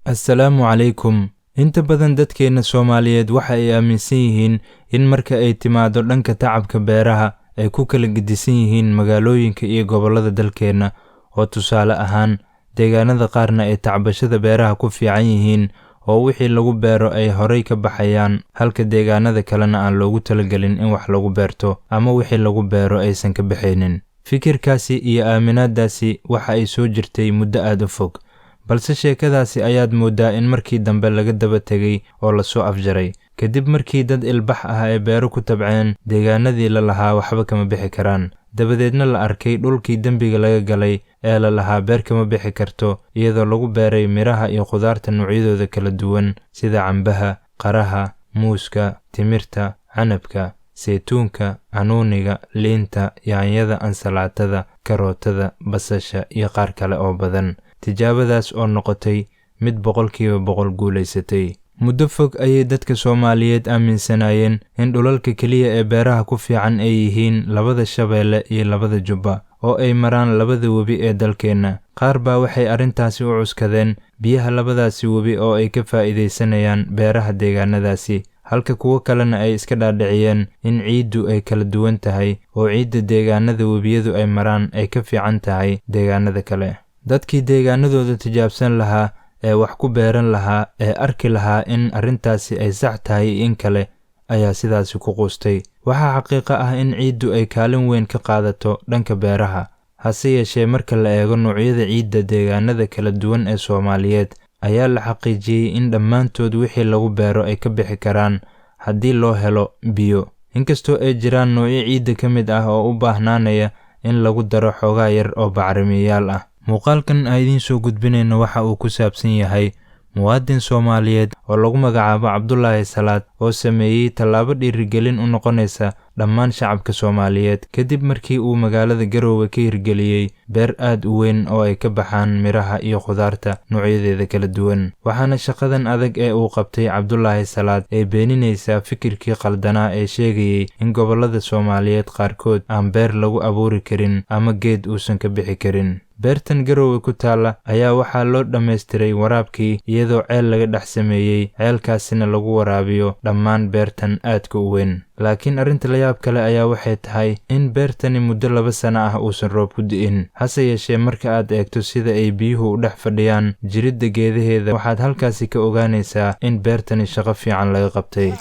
Assalaamu calaykum. Inta badan dadkeena Soomaaliyeed waxa ay aaminsan yihiin in marka ay timaado dhanka tacabka beeraha ay ku kala gedisan yihiin magaalooyinka iyo gobollada dalkeena, oo tusaale ahaan deegaanada qaarna ay tacbashada beeraha ku fiican yihiin oo wixii lagu beero ay horay ka baxayaan, halka deegaanada kalena aan loogu talagelin in wax lagu beerto ama wixii lagu beero aysan ka baxaynin. Fikirkaasi iyo aaminaadaasi waxa ay soo jirtay muddo aad u fog, balse sheekadaasi ayaad moodaa in markii dambe laga daba tegay oo la soo afjaray, kadib markii dad ilbax ah ay beero ku tabceen deegaanadii la lahaa waxba kama bixi karaan, dabadeedna la arkay dhulkii dembiga laga galay ee la lahaa beer kama bixi karto, iyadoo lagu beeray miraha iyo khudaarta noocyadooda kala duwan sida cambaha, qaraha, muuska, timirta, canabka, saytuunka, canuuniga, liinta, yaanyada, ansalaatada, karootada, basasha iyo qaar kale oo badan. Tijaabadaas oo noqotay mid 100% guulaysatay. Muddo fog ayay dadka Soomaaliyeed aaminsanaayeen in dhulalka kaliya ee beeraha ku fiican ay yihiin labada Shabeelle iyo labada Jubba, oo ay maraan labada webi ee dalkeena. Qaar baa waxay arrintaasi u cuskadeen biyaha labadaasi webi oo ay ka faa'iideysanayaan beeraha deegaanadaasi, halka kuwo kalena ay iska dhaadhiciyeen in ciiddu ay kala duwan tahay oo ciidda deegaanada webiyadu ay maraan ay ka fiican tahay deegaanada kale. Dadkii deegaanadooda tijaabsan lahaa ee wax ku beeran lahaa ee arki lahaa in arrintaasi ay sax tahay in kale ayaa sidaasi ku quustay. Waxaa xaqiiqo ah in ciiddu ay kaalin weyn ka qaadato dhanka beeraha, hase yeeshee marka la eego noocyada ciidda deegaanada kala duwan ee Soomaaliyeed ayaa la xaqiijiyey in dhammaantood wixii lagu beero ay ka bixi karaan haddii loo helo biyo, inkastoo ay jiraan noocyo ciidda ka mid ah oo u baahnaanaya in lagu daro xoogaa yar oo bacrimiyaal ah. Muuqaalkan aan idiin soo gudbinayno waxa uu ku saabsan yahay muwaadin Soomaaliyeed oo lagu magacaabo Cabdullaahi Salaad oo sameeyey tallaabo dhiirigelin u noqonaysa dhammaan shacabka Soomaaliyeed kadib markii uu magaalada Garowe ka hirgeliyey beer aad u weyn oo ay ka baxaan miraha iyo khudaarta noocyadeeda kala duwan. Waxaana shaqadan adag ee uu qabtay Cabdullaahi Salaad ay beeninaysaa fikirkii qaldanaa ee sheegayey in gobollada Soomaaliyeed qaarkood aan beer lagu abuuri karin ama geed uusan ka bixi karin. Beertan Garowe ku taala ayaa waxaa loo dhammaystiray waraabkii iyadoo ceel laga dhex sameeyey, ceelkaasina lagu waraabiyo dhammaan beertan aadka u weyn. Laakiin arrinta la yaab kale ayaa waxay tahay in beertani muddo 2 sano ah uusan roob ku di'in, hase yeeshee marka aad eegto sida ay biyuhu u dhex fadhiyaan jiridda geedaheeda waxaad halkaasi ka ogaanaysaa in beertani shaqo fiican laga qabtay.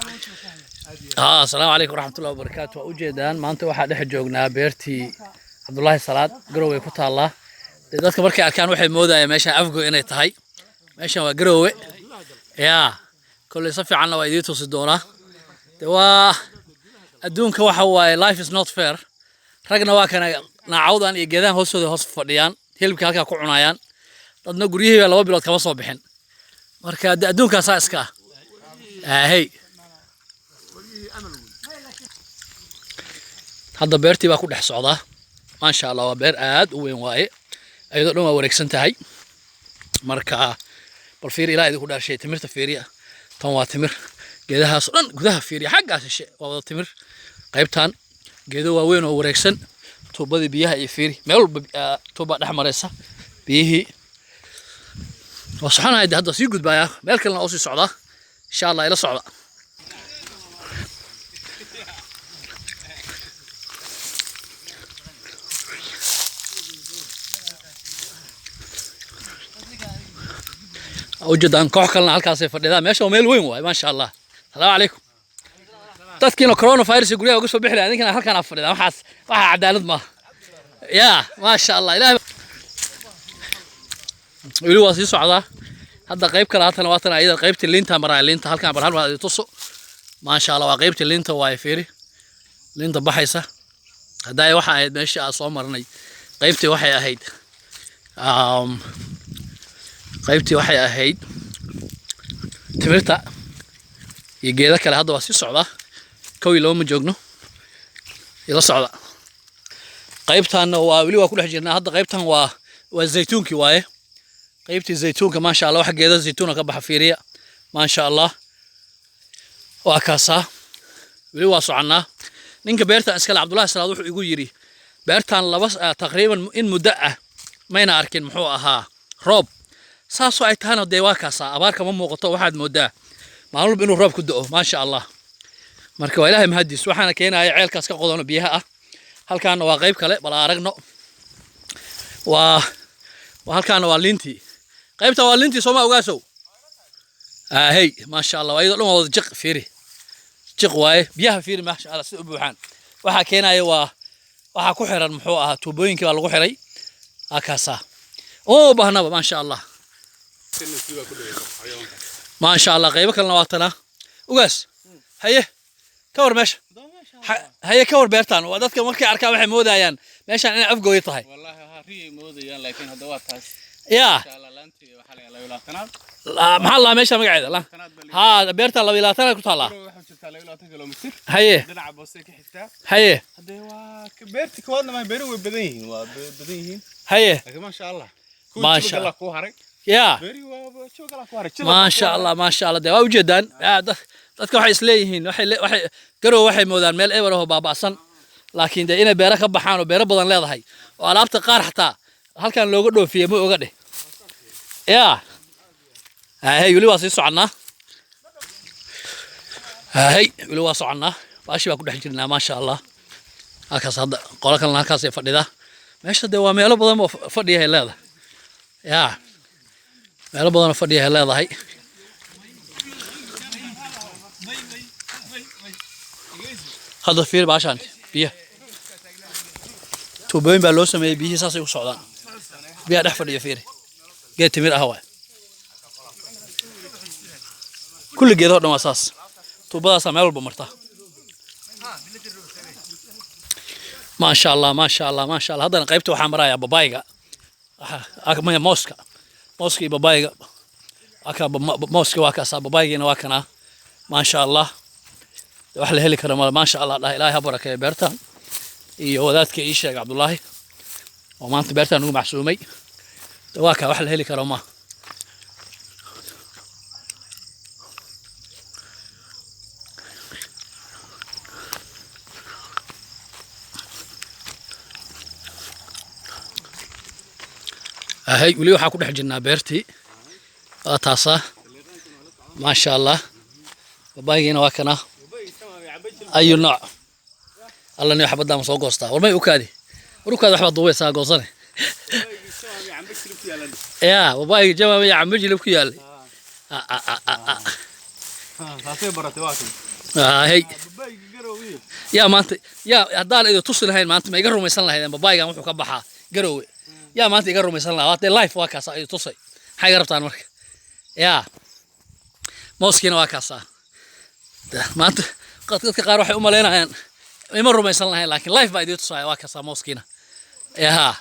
Assalaamu calaykum waraxmatullaahi wabarakaatuh. Waa ujeedaan maanta waxaa dhex joognaa beertii Cabdullaahi Salaad Garowe ku taala. dadka markay arkaan waxay moodayaan meeshan afgo inay tahay. Meeshan waa Garowe kulli si fiicanna waa idin tusi doonaa. waa adduunka waxa waaye life is not fair. ragna waa kana naacawdan iyo geedahan hoostooda hoos fadhiyaan, hilibka halka ku cunayaan, dadna guriyihii 2 bilood kama soo bixin. marka adduunkaas iska hey hadda beertii baa ku dhex socdaa. maasha Allah, waa beer aad u weyn waaye, ayadoo dhan waa wareegsan tahay. marka bal fiir ilaa idinku dhaarshay timirta fiiriya. tan waa timir, geedahaas dhan gudaha fiiriya, xaggaas shishe waa wada timir. qaybtan geedo waaweyn oo wareegsan, tuubadii biyaha iyo fiiri meel walba tuuba dhex maraysa biyihii. waa saxanahay hadda sii gudbaya meel kalena oo sii socda insha Allah ila socda. وجدان كوخ كلنا halkaas ay fadhiyaan. meesha waa meel weyn waay maasha Allah. Assalaamu calaykum. dadkiina corona virus guriga uga soo bixi lahayd idinkana halkaan fadhiyaan. waxa cadaalad ma maasha Allah. ilaahay wili waa sii socdaa. hadda qayb kale haatan waa tan ayada qaybta liinta maraa. liinta halkaan bar hal mar ay tuso. maasha Allah, waa qaybta liinta waay fiiri. liinta baxaysa haday waxa ahayd meesha aan soo marnay. qaybtii waxay ahayd timirta iyo geeda kale. hadda waa sii socdaa. kowi looma joogno ila socda. qaybtan waa wili waa ku dhex jirnaa. hadda qaybtan waa zaytuunki waaye. qaybtii zaytuunka maasha Allah, wax geeda zaytuuna ka baxa fiiriya maasha Allah. waa kaasa wili waa soconaa. ninka beertan iskale Cabdullaahi Salaad wuxuu igu yiri beertan taqriiban in muddo ah mayna arkin muxuu ahaa roob. saasoo ay tahana dee waa kaasaa abaarka ma muuqato waxaad moodaa maalin walba inuu roob ku da'o maasha allah marka waa ilaahay mahadiis waxaana keenaya ceelkaas ka qodono biyaha ah halkaana waa qayb kale bal aragno waa halkaana waa liintii qaybta waa liintii sooma ogaasow hey maasha allah ayadoo dhan waa wada jiq fiiri jiq waaye biyaha fiiri maasha allah sida u buuxaan waxaa keenaya waxaa ku xiran muxuu ahaa tuubooyinkii baa lagu xiray halkaasaa oo baahnaba maasha allah maasha allah qaybo kalena waa tana ugaas haye ka war meesha haye ka war beertaan waa dadka markay arkaan waxay moodayaan meeshaan inay afgooyo tahay wallahi ha riyo moodayaan laakiin hadda waa taas yaa insha Allah laantii waxa laga laabtanaad maxaa la meesha magaceeda la ha beerta 22 ku taala waxa jirta 22 kilomitir haye dhinaca boose ka xigtaa haye hadda waa ka beerti koodna ma beeru way badan yihiin waa badan yihiin haye laakiin ma sha Allah maasha Allah ku haray yaa beeri waa joogala ku haray maasha Allah de waa u jeedaan dadka waxay isleeyihiin waxay garow waxay moodaan meel eber oo baaba'san laakiin de inay beero ka baxaan oo beero badan leedahay oo alaabta qaar xataa halkan looga dhoofiyay ma oga dheh yaa hay wali waa sii soconaa hay wali waa soconaa baashi baa ku dhex jirnaa maasha allah halkaas hadda qola kalena halkaas ay fadhidaa meesha de waa meelo badan oo fadhiyahay leedahay yaa meelo badan oo fadhiyahay leedahay هذا فير بعشان بيه توبين بالوسم بيه ساسي وصعدان بيه دحفر يا فيري جاي تمير هوا كل جيران ما أساس توبا سامعوا بمرتا ما شاء الله ما شاء الله ما شاء الله هذا نقيبته حمراء يا بابايغا أكمل موسكي بابايغا موسكي واكاسا بابايغا نواكنا ما شاء الله wax la heli karo ma sha Allah ilaahay ha barakeeyo beertan iyo wadaadka ii sheeg Cabdullaahi oo maanta beertan ugu maxsuumay waa ka wax la heli karo ma ahay wali waxa ku dhex jirnaa beertii waa taasa ma sha Allah babaayina waa kana أي نوع الله نيو حبدا مسوق قسطا والله يوكادي وروكاد وحبا دوبي سا قوسنه يا وباي جماعه يا عم بجلب كيال taasay baratay waa هي يا maanta يا hadaan ido tusi lahayn maanta ma iga rumaysan lahaydeen babaaygan wuxuu ka baxaa garowe يا maanta iga rumaysan lahaa waad life waa kaas ay tusay maxay garabtaan marka يا mooskina waa kaas maanta dadka qaar waxay u maleynayaan ima rumaysan lahayn laakiin life baa idin tusaya waa kaas mooskina yaa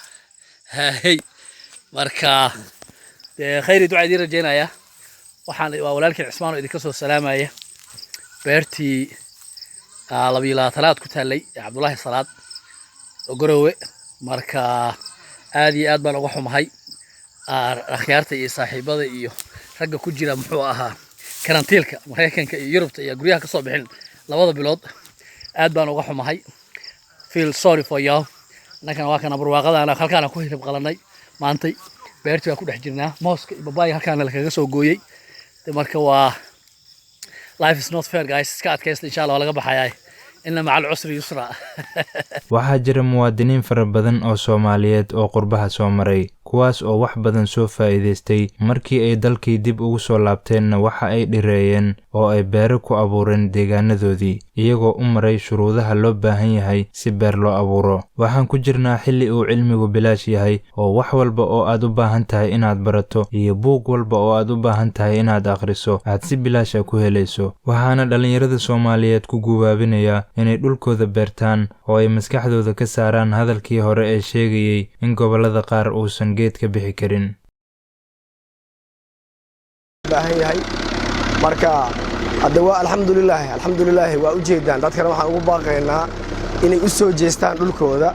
hay marka khayri ducaa idin rajeynaya waxaan waa walaalkii Cismaan idin ka soo salaamaya beertii 22 ku taalay Cabdullaahi Salaad oo garowe marka aad iyo aad baan uga xumahay akhyaarta iyo saaxiibada iyo ragga ku jira muxuu ahaa karantiilka Mareykanka iyo Yurubta iyo guryaha ka soo bixin labada bilood aad baan uga xumahay feel sorry for you nakan waa kana barwaaqada halkaan ku hirib qalanay maantay beertii waa ku dhex jirnaa mooska iyo babaay halkaan la kaga soo gooyay marka waa life is not fair guys iska adkaysta insha Allah laga baxayaa inna macal usri yusra waxaa jira muwaadiniin fara badan oo Soomaaliyeed oo qurbaha soo maray kuwaas oo wax badan soo faa'iideystay markii ay dalkii dib ugu soo laabteenna waxa ay dhireeyeen oo ay beero ku abuureen deegaanadoodii iyagoo u maray shuruudaha loo baahan yahay si beer loo abuuro waxaan ku jirnaa xilli uu cilmigu bilaash yahay oo wax walba oo aad u baahan tahay inaad barato iyo buug walba oo aad u baahan tahay inaad akhriso aad si bilaash ah ku helayso waxaana dhalinyarada Soomaaliyeed ku gubaabinaya inay dhulkooda beertaan oo ay maskaxdooda ka saaraan hadalkii hore ee sheegayay in gobolada qaar uusan geed ka bixi karin baahay marka hadda alxamdulillah waa u jeedaan dadkana waxaan ugu baaqaynaa inay u soo jeestaan dhulkooda